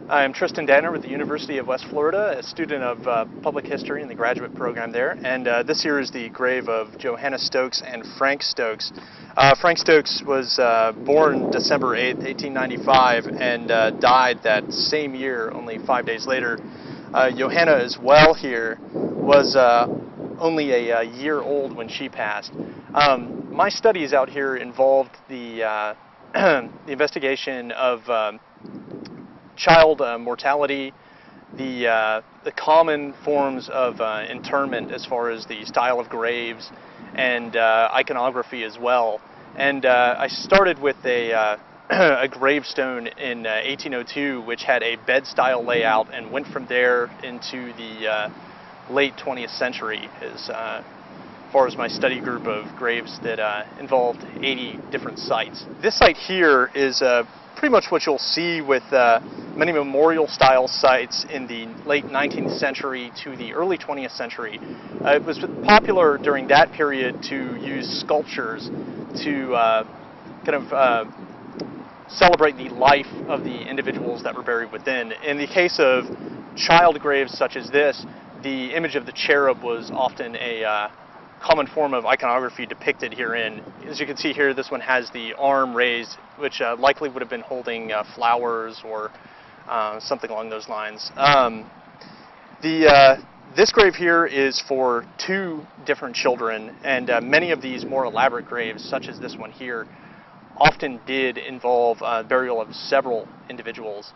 I'm Tristan Danner with the University of West Florida, a student of public history in the graduate program there. And this here is the grave of Johanna Stokes and Frank Stokes. Frank Stokes was born December 8th, 1895, and died that same year, only 5 days later. Johanna as well here was only a year old when she passed. My studies out here involved the, the investigation of child mortality, the common forms of interment as far as the style of graves, and iconography as well. And I started with a gravestone in 1802, which had a bed-style layout, and went from there into the late 20th century as far as my study group of graves that involved 80 different sites. This site here is pretty much what you'll see with many memorial style sites in the late 19th century to the early 20th century. It was popular during that period to use sculptures to celebrate the life of the individuals that were buried within. In the case of child graves such as this, the image of the cherub was often a common form of iconography depicted herein. As you can see here, this one has the arm raised, which likely would have been holding flowers or something along those lines. This grave here is for two different children, and many of these more elaborate graves, such as this one here, often did involve burial of several individuals.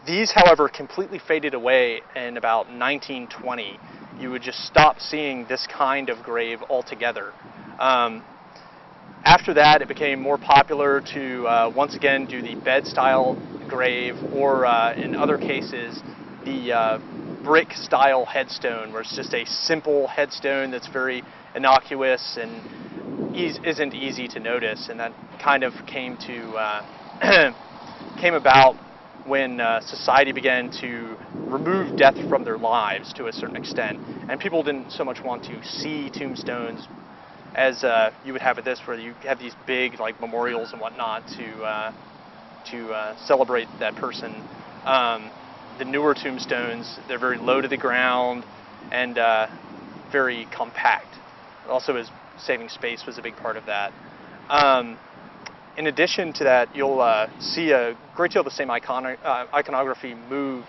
These, however, completely faded away in about 1920. You would just stop seeing this kind of grave altogether. After that, it became more popular to once again do the bed-style grave, or in other cases, the brick-style headstone, where it's just a simple headstone that's very innocuous and isn't easy to notice. And that kind of came about when society began to remove death from their lives to a certain extent, and people didn't so much want to see tombstones as you would have at this, where you have these big like memorials and whatnot to celebrate that person. The newer tombstones, they're very low to the ground and very compact. Also, as saving space was a big part of that. In addition to that, you'll see a great deal of the same iconography move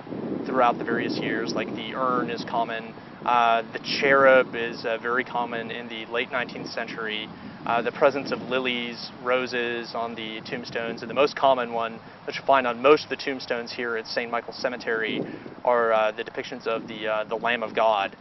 throughout the various years. Like the urn is common, the cherub is very common in the late 19th century. The presence of lilies, roses on the tombstones, and the most common one that you'll find on most of the tombstones here at St. Michael's Cemetery are the depictions of the Lamb of God.